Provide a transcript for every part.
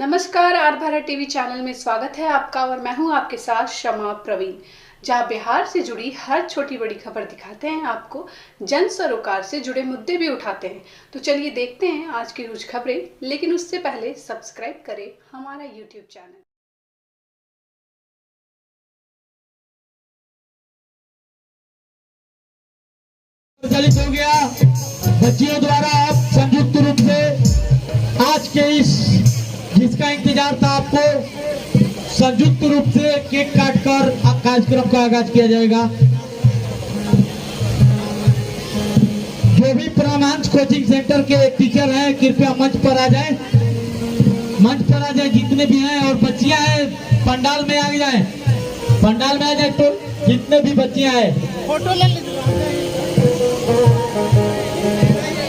नमस्कार, are Bharat TV channel में स्वागत है आपका और मैं हूं आपके साथ शमा प्रवीण, जहां बिहार से जुड़ी हर छोटी बड़ी खबर दिखाते हैं आपको, जन सरोकार से जुड़े मुद्दे भी उठाते हैं। तो चलिए देखते हैं आज की कुछ खबरें, लेकिन उससे पहले सब्सक्राइब करें हमारा यूट्यूब चैनल। संचालित हो गया बच्चियों द्वारा अब संयुक्त रूप से आज के इस जिसका इंतजार था आपको संयुक्त रूप से केक काटकर कार्यक्रम का आगाज किया जाएगा। जो भी परमांस कोचिंग सेंटर के टीचर हैं कृपया मंच पर आ जाएं, जितने भी हैं, और बच्चियां हैं पंडाल में आ जाएं, पंडाल में आ जाए तो जितने भी बच्चियां हैं फोटो ले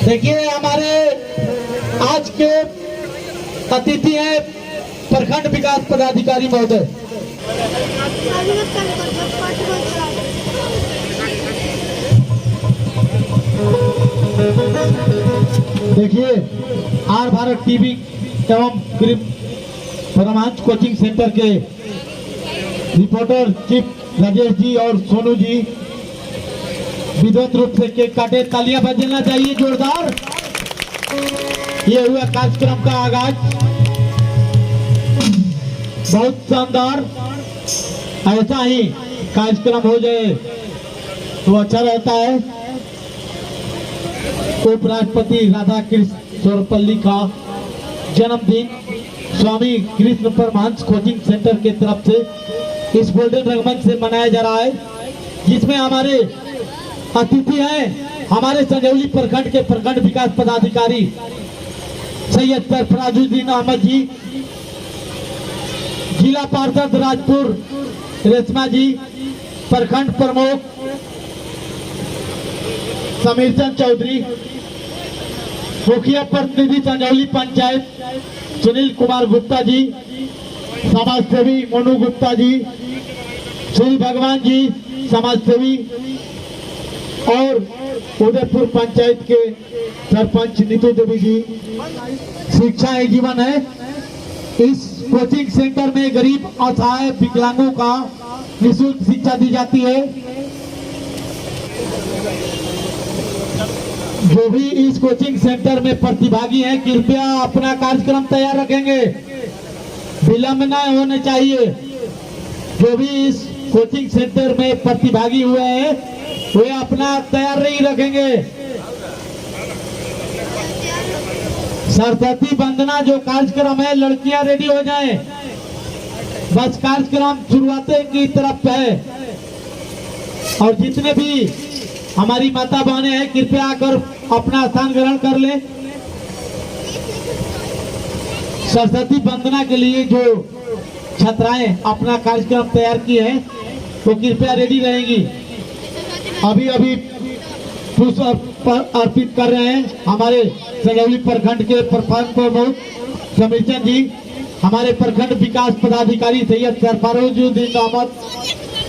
देखिए। हमारे आज के अतिथि हैं प्रखंड विकास पदाधिकारी महोदय। देखिए आर भारत टीवी एवं परमांस कोचिंग सेंटर के रिपोर्टर चीफ राजेश जी और सोनू जी विधिवत रूप से केक काटे। तालियां बजना चाहिए जोरदार। ये हुआ कार्यक्रम का आगाज, बहुत शानदार। ऐसा ही कार्यक्रम हो जाए तो अच्छा रहता है। उपराष्ट्रपति राधा कृष्ण सर्वपल्ली का जन्मदिन स्वामी कृष्ण परमहंस कोचिंग सेंटर के तरफ से इस गोल्डन रंगमंच से मनाया जा रहा है, जिसमें हमारे अतिथि हैं हमारे संजौली प्रखंड के प्रखंड विकास पदाधिकारी सैयद सरफराजुद्दीन अहमद जी, जिला पार्षद राजपुर रेशमा जी, प्रखंड प्रमुख समीर चंद चौधरी, मुखिया प्रतिनिधि संजौली पंचायत सुनील कुमार गुप्ता जी, समाज सेवी मोनू गुप्ता जी, श्री भगवान जी समाज सेवी, और उदयपुर पंचायत के सरपंच नीतू देवी जी। शिक्षा एक जीवन है। इस कोचिंग सेंटर में गरीब असहाय विकलांगों का निःशुल्क शिक्षा दी जाती है। जो भी इस कोचिंग सेंटर में प्रतिभागी हैं कृपया अपना कार्यक्रम तैयार रखेंगे, विलंब न होने चाहिए। जो भी इस कोचिंग सेंटर में प्रतिभागी हुए हैं वे अपना तैयार नहीं रखेंगे। सरस्वती वंदना जो कार्यक्रम है, लड़कियां रेडी हो जाएं, बस कार्यक्रम शुरुआत की तरफ है। और जितने भी हमारी माता बहनें हैं कृपया आकर अपना स्थान ग्रहण कर लें। सरस्वती वंदना के लिए जो छात्राएं अपना कार्यक्रम तैयार की है वो कृपया रेडी रहेंगी। अभी पुष्प अर्पित कर रहे हैं हमारे संजौली प्रखंड के प्रखंड प्रमुख समीर चंद जी, हमारे प्रखंड विकास पदाधिकारी सैयद सरफराजुद्दीन अहमद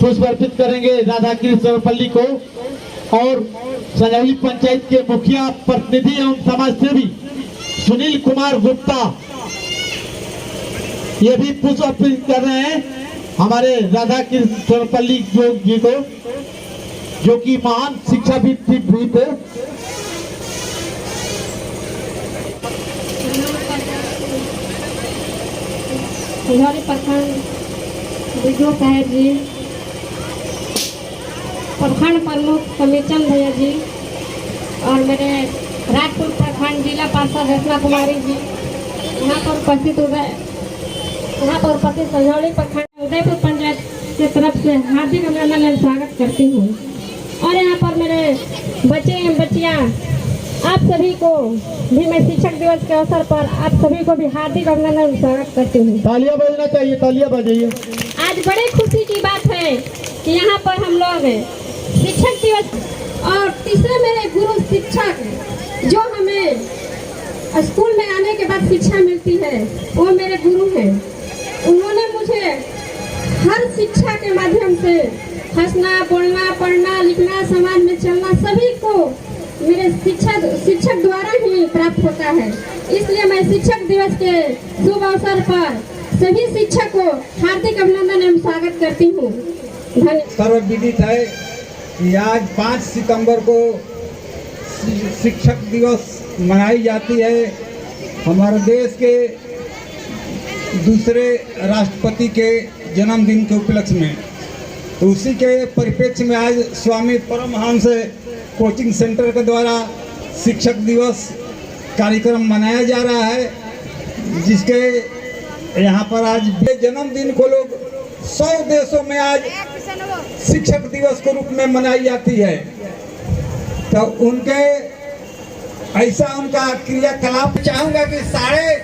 पुष्प अर्पित करेंगे राधा कृष्ण सर्वपल्ली को, और संजौली पंचायत के मुखिया प्रतिनिधि एवं समाज सेवी सुनील कुमार गुप्ता ये भी पुष्प अर्पित कर रहे हैं हमारे राधा कृष्ण सर्वपल्ली जी को, जो कि महान शिक्षाविद भी थे। संजौली प्रखंड विजो साहेब जी, प्रखंड प्रमुख समीचंद भैया जी, और मेरे राजपुर प्रखंड जिला पार्षद रेशमा कुमारी जी, यहाँ पर उपस्थित संजौली प्रखंड उदयपुर पंचायत की तरफ से हार्दिक अभिनंदन एवं स्वागत करती हूँ। और यहाँ पर मेरे बच्चे एवं बच्चियाँ आप सभी को भी मैं शिक्षक दिवस के अवसर पर आप सभी को भी हार्दिक अभिनंदन स्वागत करती हूँ। तालियां बजना चाहिए, तालियां बजाइए। आज बड़े खुशी की बात है कि यहाँ पर हम लोग शिक्षक दिवस और तीसरे मेरे गुरु शिक्षक जो हमें स्कूल में आने के बाद शिक्षा मिलती है वो मेरे गुरु हैं। उन्होंने मुझे हर शिक्षा के माध्यम से हंसना, बोलना, पढ़ना, लिखना, समाज में चलना, सभी को मेरे शिक्षक द्वारा ही प्राप्त होता है। इसलिए मैं शिक्षक दिवस के शुभ अवसर पर सभी शिक्षक को हार्दिक अभिनंदन एवं स्वागत करती हूँ। धन्यवाद। सर्वविदित है कि आज 5 सितंबर को शिक्षक दिवस मनाई जाती है। हमारे देश के दूसरे राष्ट्रपति के जन्मदिन के उपलक्ष्य में, तो उसी के परिप्रेक्ष्य में आज स्वामी परमहंस कोचिंग सेंटर के द्वारा शिक्षक दिवस कार्यक्रम मनाया जा रहा है, जिसके यहाँ पर आज जन्मदिन को लोग 100 देशों में आज शिक्षक दिवस के रूप में मनाई जाती है। तो उनके ऐसा उनका क्रियाकलाप चाहूँगा कि सारे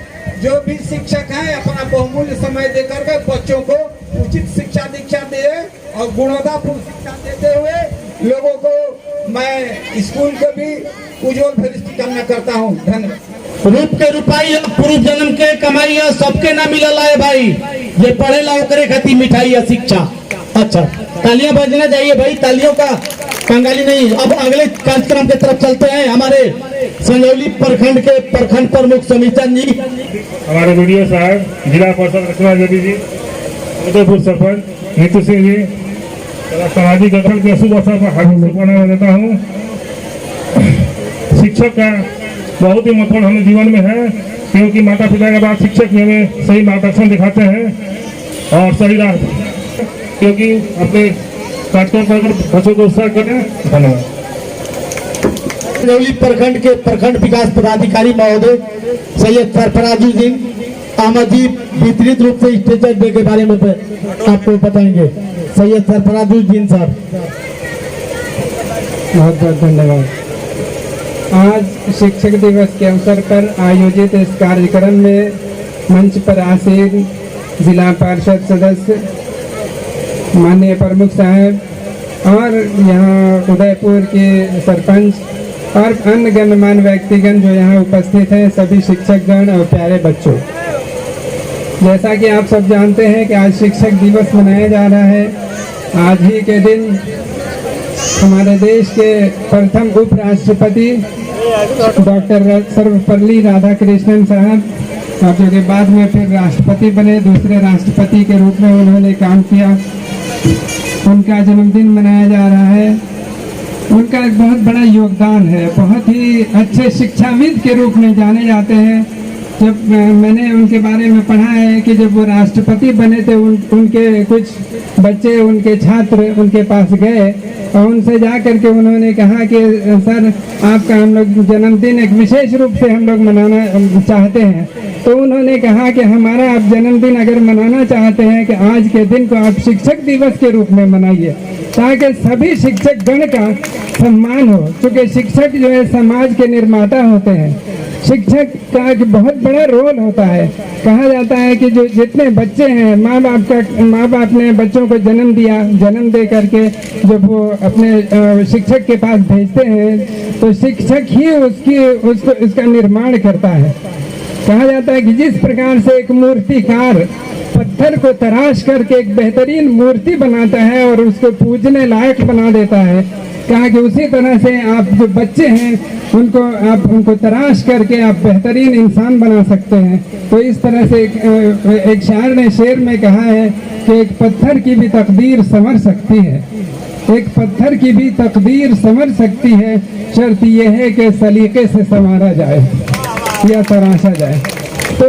जो भी शिक्षक हैं अपना बहुमूल्य समय देकर के बच्चों को उचित शिक्षा दीक्षा दे और गुणवत्तापूर्ण शिक्षा देते हुए लोगों को मैं स्कूल के भी उज्जवल भविष्य की कामना करता हूँ। धन्यवाद। रूप के रुपाई पूर्व जन्म के कमाई सबके ना मिलल है भाई, ये पढ़ेला ओकरे खातिर मिठाई या शिक्षा। अच्छा, तालियां बजना चाहिए भाई, तालियों का कंगाली नहीं। अब अगले कार्यक्रम की तरफ चलते हैं। हमारे संजौली प्रखंड के प्रखंड प्रमुख समीचंद जी, हमारे वीडियो साहब, जिला परिषद रचना देवी जी, उदयपुर सरपंच नीतू सिंह जी, सामाजिक गठन के शुभ अवसर पर हार्दिक शुभकामनाएं देता हूँ। शिक्षक का बहुत ही महत्वपूर्ण हमें जीवन में है, क्योंकि माता पिता के बाद शिक्षक ही हमें सही मार्गदर्शन दिखाते हैं और सही राह, क्योंकि अपने कार्यक्रम पर बच्चों को उत्साह करें। धन्यवाद। संजौली प्रखंड के प्रखंड विकास पदाधिकारी महोदय सैयद सरफराजुद्दीन अहमद जी वितरित रूप से स्टेचर डे के बारे में आपको बताएंगे। सैयद सरफराजुद्दीन साहब। बहुत बहुत धन्यवाद। आज शिक्षक दिवस के अवसर पर आयोजित इस कार्यक्रम में मंच पर आसीन जिला परिषद सदस्य, माननीय प्रमुख साहब और यहाँ उदयपुर के सरपंच और अन्य गणमान्य व्यक्तिगण जो यहाँ उपस्थित हैं, सभी शिक्षकगण और प्यारे बच्चों, जैसा कि आप सब जानते हैं कि आज शिक्षक दिवस मनाया जा रहा है। आज ही के दिन हमारे देश के प्रथम उपराष्ट्रपति डॉक्टर सर्वपल्ली राधाकृष्णन साहब, और जो कि बाद में फिर राष्ट्रपति बने, दूसरे राष्ट्रपति के रूप में उन्होंने काम किया, उनका जन्मदिन मनाया जा रहा है। उनका एक बहुत बड़ा योगदान है, बहुत ही अच्छे शिक्षाविद के रूप में जाने जाते हैं। जब मैंने उनके बारे में पढ़ा है कि जब वो राष्ट्रपति बने थे, उनके कुछ बच्चे, उनके छात्र उनके पास गए और उनसे जा करके उन्होंने कहा कि सर, आपका हम लोग जन्मदिन एक विशेष रूप से हम लोग मनाना चाहते हैं। तो उन्होंने कहा कि हमारा आप जन्मदिन अगर मनाना चाहते हैं कि आज के दिन को आप शिक्षक दिवस के रूप में मनाइए, ताकि सभी शिक्षक गण का सम्मान हो। क्योंकि शिक्षक जो है समाज के निर्माता होते हैं। शिक्षक का एक बहुत बड़ा रोल होता है। कहा जाता है कि जो जितने बच्चे हैं, माँ बाप ने बच्चों को जन्म दिया, जन्म दे करके जब वो अपने शिक्षक के पास भेजते हैं, तो शिक्षक ही उसका निर्माण करता है। कहा जाता है कि जिस प्रकार से एक मूर्तिकार पत्थर को तराश करके एक बेहतरीन मूर्ति बनाता है और उसको पूजने लायक बना देता है, कहा कि उसी तरह से आप जो बच्चे हैं उनको तराश करके आप बेहतरीन इंसान बना सकते हैं। तो इस तरह से एक शायर ने शेर में कहा है कि एक पत्थर की भी तकदीर संवर सकती है, एक पत्थर की भी तकदीर संवर सकती है, शर्त यह है कि सलीके से संवारा जाए या तराशा जाए। तो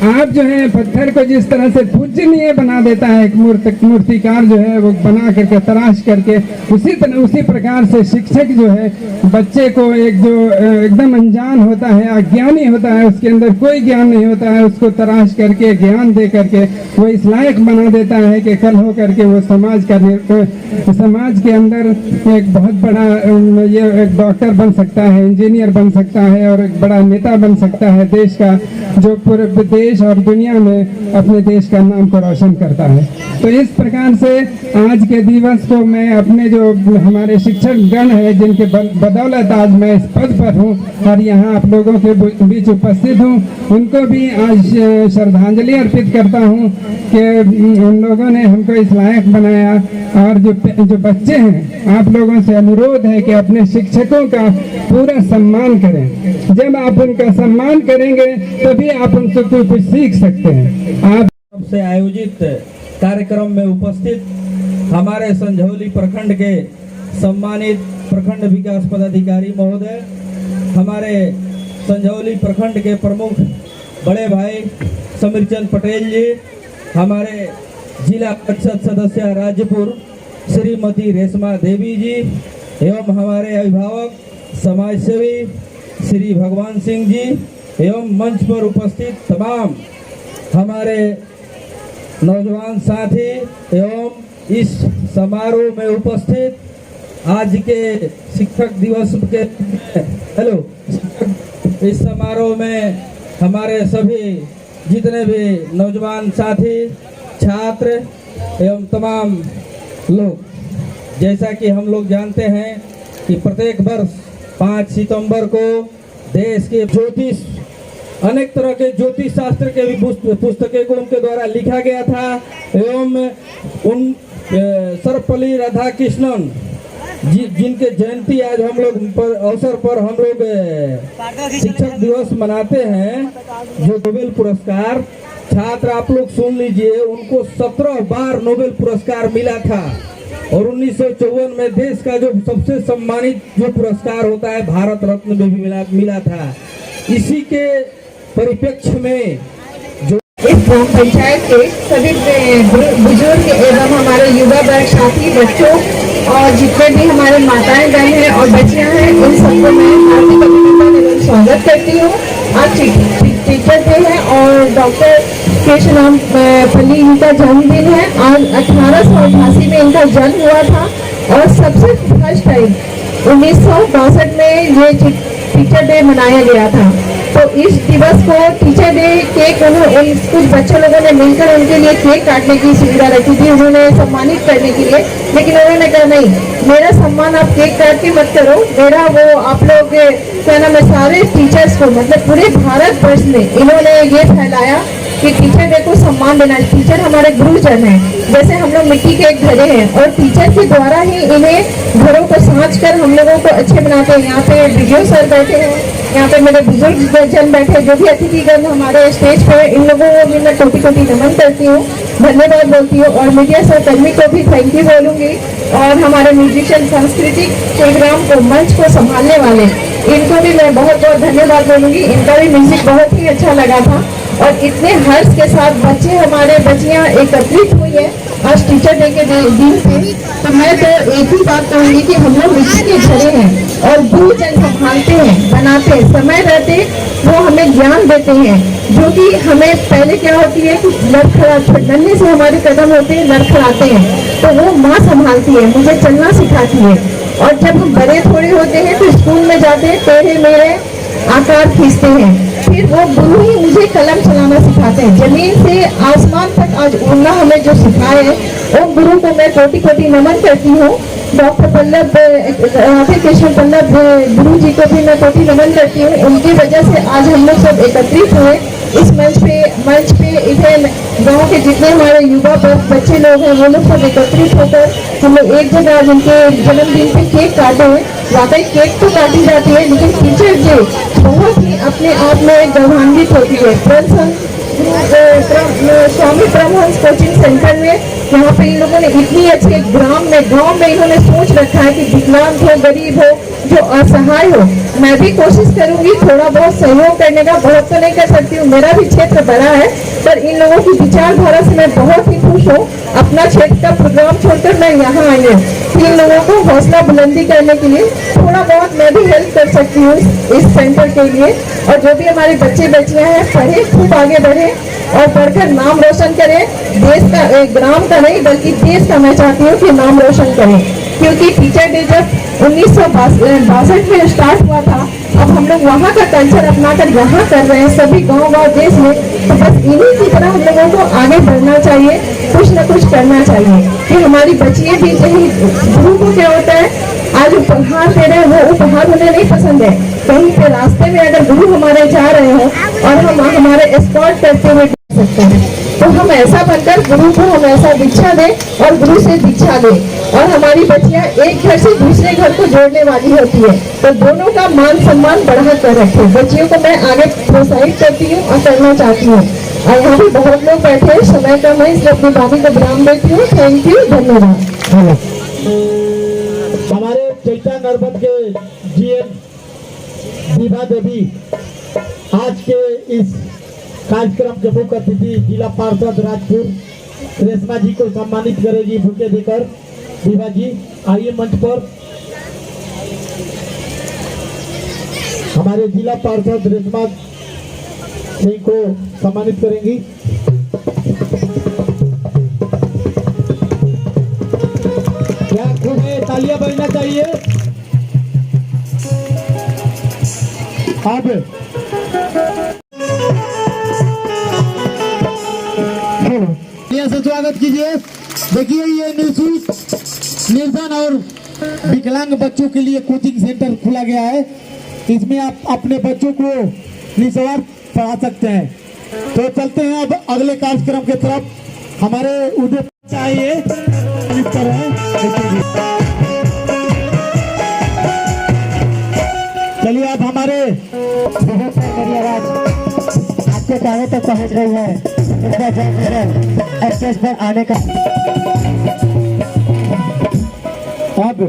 आप जो है पत्थर को जिस तरह से पूजनीय बना देता है एक मूर्तिकार जो है, वो बना करके तराश करके, उसी प्रकार से शिक्षक जो है बच्चे को एक जो एकदम अनजान होता है, अज्ञानी होता है, उसके अंदर कोई ज्ञान नहीं होता है, उसको तराश करके ज्ञान दे करके वो इस लायक बना देता है कि कल हो करके वो समाज के अंदर एक बहुत बड़ा ये एक डॉक्टर बन सकता है, इंजीनियर बन सकता है और एक बड़ा नेता बन सकता है देश का, जो पूरे देश और दुनिया में अपने देश का नाम को रोशन करता है। तो इस प्रकार से आज के दिवस को मैं अपने जो हमारे शिक्षक गण है जिनके बदौलत आज मैं इस पद पर हूँ और यहाँ आप लोगों के बीच उपस्थित हूँ, उनको भी आज श्रद्धांजलि अर्पित करता हूँ कि उन लोगों ने हमको इस लायक बनाया। और जो बच्चे हैं, आप लोगों से अनुरोध है कि अपने शिक्षकों का पूरा सम्मान करें। जब आप उनका सम्मान करेंगे तभी आप उनसे कुछ सीख सकते हैं। आप से आयोजित कार्यक्रम में उपस्थित हमारे संझौली प्रखंड के सम्मानित प्रखंड विकास पदाधिकारी महोदय, हमारे संझौली प्रखंड के प्रमुख बड़े भाई समीरचंद पटेल जी, हमारे जिला परिषद सदस्य राज्यपुर श्रीमती रेशमा देवी जी एवं हमारे अभिभावक समाजसेवी श्री भगवान सिंह जी एवं मंच पर उपस्थित तमाम हमारे नौजवान साथी एवं इस समारोह में उपस्थित आज के शिक्षक दिवस के इस समारोह में हमारे सभी जितने भी नौजवान साथी, छात्र एवं तमाम लोग, जैसा कि हम लोग जानते हैं कि प्रत्येक वर्ष 5 सितंबर को देश के ज्योतिष अनेक तरह के ज्योतिष शास्त्र के भी पुस्तकें को उनके द्वारा लिखा गया था एवं उन सर्वपल्ली राधाकृष्णन जिनके जयंती आज हम लोग पर अवसर पर हम लोग शिक्षक दिवस मनाते हैं। जो नोबेल पुरस्कार छात्र आप लोग सुन लीजिए, उनको 17 बार नोबेल पुरस्कार मिला था और 1954 में देश का जो सबसे सम्मानित जो पुरस्कार होता है भारत रत्न में भी मिला था। इसी के परिप्रेक्ष्य में जो इस ग्राम पंचायत के सभी बुजुर्ग एवं हमारे युवा वर्ग साथी बच्चों और जितने भी हमारे माताएं बहन हैं और बच्चियां हैं, उन सबको मैं हार्दिक अभिनंदन एवं स्वागत करती हूँ। आज टीचर डे है और डॉक्टर केशवराम पल्ली इनका जन्मदिन है। आज 1888 में इनका जन्म हुआ था और सबसे फर्स्ट टाइम 1962 में ये टीचर डे मनाया गया था। तो इस दिवस को टीचर डे केक कुछ बच्चे लोगों ने मिलकर उनके लिए केक काटने की सुविधा रखी थी, उन्होंने सम्मानित करने के लिए, लेकिन उन्होंने कहा नहीं, मेरा सम्मान आप केक काट के मत करो, मेरा वो आप लोग क्या नाम है सारे टीचर्स को मतलब पूरे भारत वर्ष में इन्होंने ये फैलाया कि टीचर डे को सम्मान देना। टीचर हमारे गुरुजन हैं, जैसे हम लोग मिट्टी के एक घड़े हैं और टीचर के द्वारा ही इन्हें घरों को सांच कर हम लोगों को अच्छे बनाते हैं। यहाँ पे वीडियो सर बैठे हैं, यहाँ पे मेरे बुजुर्ग जन बैठे, जो भी अतिथिगण हमारे स्टेज पे, इन लोगों को भी मैं कोटि कोटि नमन करती हूँ, धन्यवाद बोलती हूँ। और मीडिया सहकर्मी को भी थैंक यू बोलूँगी और हमारे म्यूजिशियन सांस्कृतिक प्रोग्राम को मंच को संभालने वाले इनको भी मैं बहुत बहुत धन्यवाद बोलूँगी। इनका भी म्यूजिक बहुत ही अच्छा लगा था और इतने हर्ष के साथ बच्चे हमारे बच्चियाँ एकत्रित हुई है आज टीचर डे के दिन पे। तो मैं तो एक ही बात कहूँगी कि हम लोग मिट्टी के घड़े हैं और गुरुजन संभालते हैं, बनाते हैं, समय रहते वो हमें ज्ञान देते हैं, जो कि हमें पहले क्या होती है कि लड़खड़ाने से हमारे कदम होते हैं, लड़खड़ाते हैं, तो वो माँ संभालती है, मुझे चलना सिखाती है। और जब हम बड़े थोड़े होते हैं तो स्कूल में जाते हैं, टेढ़े मेढ़े आकार खींचते हैं, फिर वो गुरु ही मुझे कलम चलाना सिखाते हैं। जमीन से आसमान तक आज उड़ना हमें जो सिखाए है, वो गुरु को मैं कोटि कोटि नमन करती हूँ। डॉक्टर पल्लव राधे कृष्ण पल्लव गुरु जी को भी मैं कोटि नमन करती हूँ। उनकी वजह से आज हम लोग सब एकत्रित हुए इस मंच पे इधर गांव के जितने हमारे युवा बच्चे लोग हैं वो लोग सब एकत्रित होकर हम लोग एक जगह आज उनके जन्मदिन पे केक काटे हैं। वाकई केक तो काटी जाती है, लेकिन टीचर डे बहुत ही अपने आप में गौरवान्वित होती है। स्वामी परमहंस कोचिंग सेंटर में यहाँ पे इन लोगों ने इतनी अच्छे गांव में इन्होंने सोच रखा है कि विकलांग हो, गरीब हो, जो असहाय हो, मैं भी कोशिश करूंगी थोड़ा बहुत सहयोग करने का। बहुत तो नहीं कर सकती हूँ, मेरा भी क्षेत्र बड़ा है, पर इन लोगों की विचारधारा से मैं बहुत ही खुश हूँ। अपना क्षेत्र का प्रोग्राम छोड़कर मैं यहाँ आई हूँ इन लोगों को हौसला बुलंदी करने के लिए, थोड़ा बहुत मैं भी हेल्प कर सकती हूँ इस सेंटर के लिए। और जो भी हमारे बच्चे बच्चियाँ हैं, पढ़े, खूब आगे बढ़े और पढ़कर नाम रोशन करें। देश का, ग्राम का नहीं बल्कि देश का मैं चाहती हूँ कि नाम रोशन करें, क्योंकि टीचर डे जब 1962 में स्टार्ट हुआ था अब हम लोग वहाँ का कल्चर अपनाकर यहाँ कर रहे हैं सभी गाँव देश में। तो बस इन्हीं की तरह हम लोगों को आगे बढ़ना चाहिए, कुछ न कुछ करना चाहिए कि हमारी बच्चियाँ भी कहीं। गुरु को क्या होता है, आज उपहार दे रहे हैं, वो उपहार उन्हें नहीं पसंद है। कहीं पे रास्ते में अगर गुरु हमारे जा रहे हो और हम हमारे एस्कॉर्ट करते हुए जा सकते हैं, तो हम ऐसा बनकर गुरु को हम ऐसा दीक्षा दें और गुरु से दीक्षा लें। और हमारी बच्चियां एक घर से दूसरे घर को जोड़ने वाली होती है, तो दोनों का मान सम्मान बढ़ा कर रखें। बच्चियों को मैं आगे प्रोत्साहित करती हूँ और करना चाहती हूँ। और यहाँ भी बहुत लोग बैठे हैं, समय कम है, इसलिए अपनी बातें को विराम देती हूँ। थैंक यू, धन्यवाद। हमारे चैता नरबत के जीएम दीपा देवी आज के इस कार्यक्रम के मुख्य अतिथि जिला पार्षद राजपुर रेशमा जी को सम्मानित करेगी बुके देकर। दीपा जी आइए मंच पर। हमारे जिला पार्षद रेशमा सिंह को सम्मानित करेंगी। क्या खूब है, तालियां बजना चाहिए। अब से स्वागत कीजिए। देखिए ये निर्धन और विकलांग बच्चों के लिए कोचिंग सेंटर खुला गया है। इसमें आप अपने बच्चों को निस्वार्थ पढ़ा सकते हैं। तो चलते हैं अब अगले कार्यक्रम की तरफ। हमारे उदय चाहिए चलिए अब हमारे मेरी आवाज आपके कानों तक पहुंच रही है। एक्सेस पर आने का अब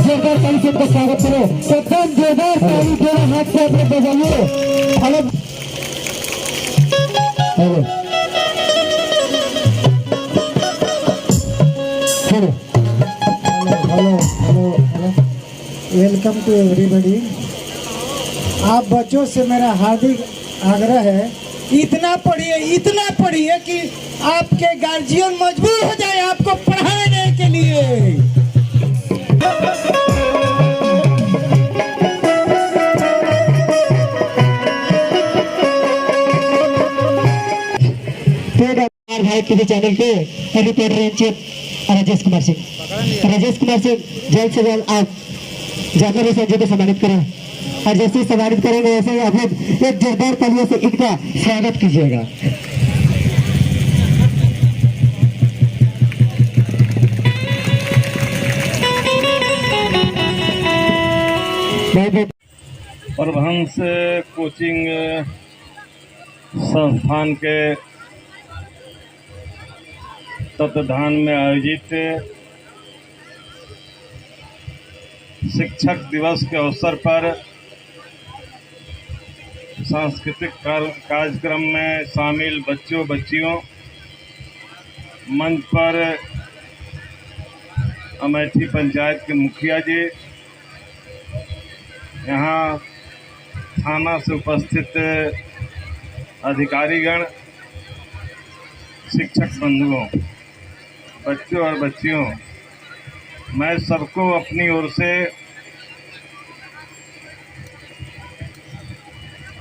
जोरदार ताली से उनका स्वागत करो। एकदम जोरदार ताली दोनों हाथ से अपने बजाइए। अलग वेलकम टू एवरीबडी। आप बच्चों से मेरा हार्दिक आग्रह है, इतना पढ़िए कि आपके गार्जियन मजबूर हो जाए आपको पढ़ाने के लिए। भाई टीवी चैनल पे रिपोर्टर राजेश कुमार सिंह जल्द से जल्द आप जाकर इस संजय को सम्मानित करें। और जैसे सम्मानित करेंगे वैसे ही आप लोग एक जोरदार तालियों से इनका स्वागत कीजिएगा। परमहंस कोचिंग संस्थान के तत्वाधान में आयोजित शिक्षक दिवस के अवसर पर सांस्कृतिक कार्यक्रम में शामिल बच्चों बच्चियों, मंच पर अमेठी पंचायत के मुखिया जी, यहाँ थाना से उपस्थित अधिकारीगण, शिक्षक बंधुओं, बच्चों और बच्चियों, मैं सबको अपनी ओर से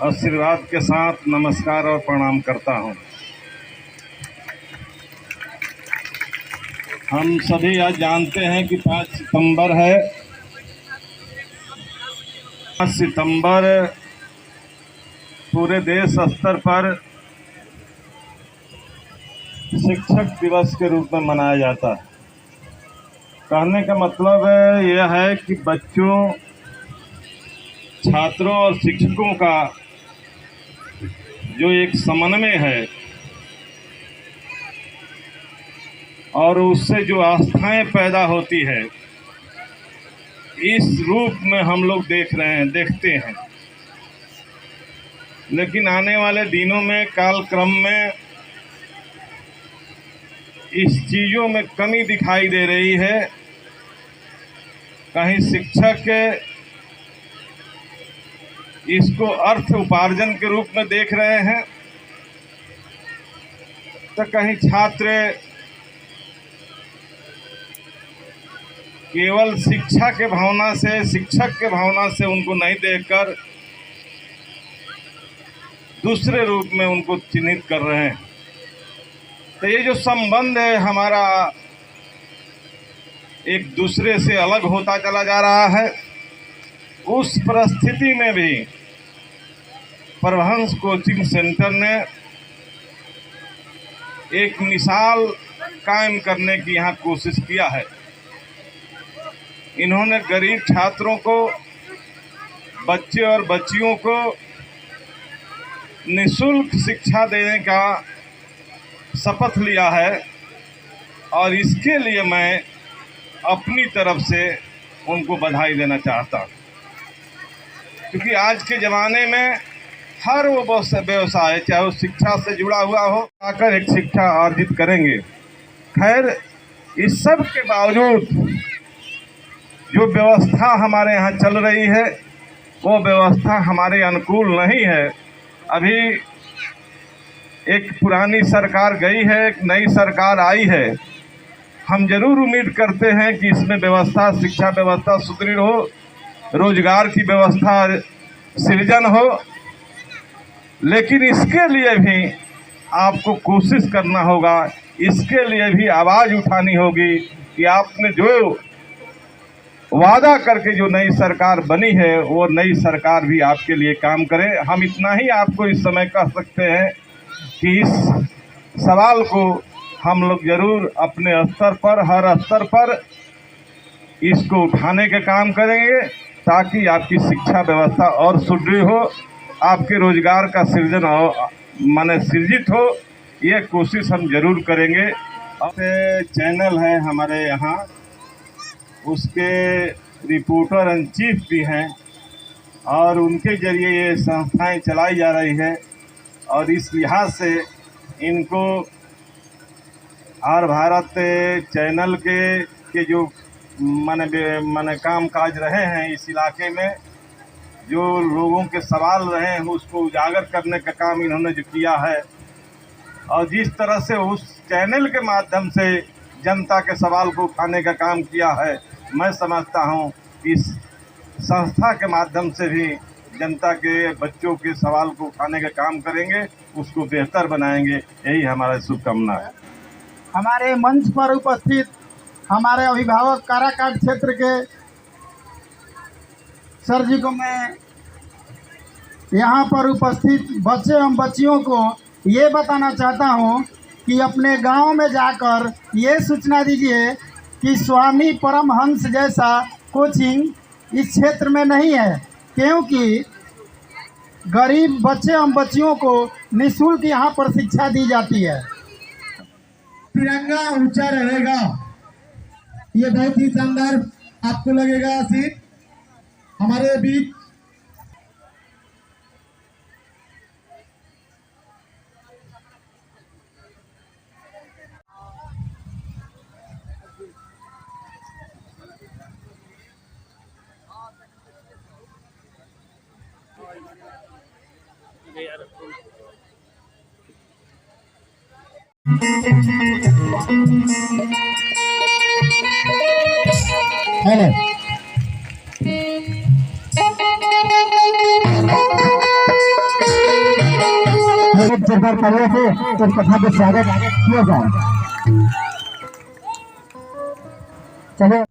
आशीर्वाद के साथ नमस्कार और प्रणाम करता हूं। हम सभी आज जानते हैं कि 5 सितंबर है। 5 सितंबर पूरे देश स्तर पर शिक्षक दिवस के रूप में मनाया जाता है। कहने का मतलब यह है कि बच्चों, छात्रों और शिक्षकों का जो एक समन्वय है और उससे जो आस्थाएं पैदा होती है, इस रूप में हम लोग देखते हैं। लेकिन आने वाले दिनों में, कालक्रम में इस चीज़ों में कमी दिखाई दे रही है। कहीं शिक्षक इसको अर्थ उपार्जन के रूप में देख रहे हैं, तो कहीं छात्र केवल शिक्षा के भावना से, शिक्षक के भावना से उनको नहीं देखकर दूसरे रूप में उनको चिन्हित कर रहे हैं। तो ये जो संबंध है हमारा एक दूसरे से अलग होता चला जा रहा है। उस परिस्थिति में भी परमहंस कोचिंग सेंटर ने एक मिसाल कायम करने की यहाँ कोशिश किया है। इन्होंने गरीब छात्रों को, बच्चे और बच्चियों को निःशुल्क शिक्षा देने का शपथ लिया है और इसके लिए मैं अपनी तरफ से उनको बधाई देना चाहता हूँ, क्योंकि आज के ज़माने में हर वो व्यवसाय चाहे वो शिक्षा से जुड़ा हुआ हो आकर एक शिक्षा अर्जित करेंगे। खैर, इस सब के बावजूद जो व्यवस्था हमारे यहाँ चल रही है वो व्यवस्था हमारे अनुकूल नहीं है। अभी एक पुरानी सरकार गई है, एक नई सरकार आई है। हम जरूर उम्मीद करते हैं कि इसमें व्यवस्था, शिक्षा व्यवस्था सुदृढ़ हो, रोजगार की व्यवस्था सृजन हो, लेकिन इसके लिए भी आपको कोशिश करना होगा, इसके लिए भी आवाज़ उठानी होगी कि आपने जो वादा करके जो नई सरकार बनी है वो नई सरकार भी आपके लिए काम करे। हम इतना ही आपको इस समय कह सकते हैं कि इस सवाल को हम लोग ज़रूर अपने स्तर पर, हर स्तर पर इसको उठाने के काम करेंगे ताकि आपकी शिक्षा व्यवस्था और सुदृढ़ हो, आपके रोजगार का सृजन हो, माने सृजित हो। ये कोशिश हम जरूर करेंगे। चैनल है हमारे यहाँ, उसके रिपोर्टर इन चीफ भी हैं और उनके जरिए ये संस्थाएं चलाई जा रही है और इस लिहाज से इनको आर भारत चैनल के जो माने काम काज रहे हैं इस इलाके में, जो लोगों के सवाल रहे हैं उसको उजागर करने का काम इन्होंने जो किया है और जिस तरह से उस चैनल के माध्यम से जनता के सवाल को उठाने का काम किया है, मैं समझता हूँ इस संस्था के माध्यम से भी जनता के, बच्चों के सवाल को उठाने का काम करेंगे, उसको बेहतर बनाएंगे। यही हमारा शुभकामना है। हमारे मंच पर उपस्थित हमारे अभिभावक काराकाट क्षेत्र के सर जी को मैं यहाँ पर उपस्थित बच्चे एवं बच्चियों को ये बताना चाहता हूँ कि अपने गांव में जाकर ये सूचना दीजिए कि स्वामी परमहंस जैसा कोचिंग इस क्षेत्र में नहीं है, क्योंकि गरीब बच्चे एवं बच्चियों को निःशुल्क यहाँ पर शिक्षा दी जाती है। तिरंगा ऊंचा रहेगा, ये बहुत ही शानदार आपको लगेगा सीट हमारे बीच। हेलो सरकार पहले से तो कथा को स्वागत किया जाए। चलो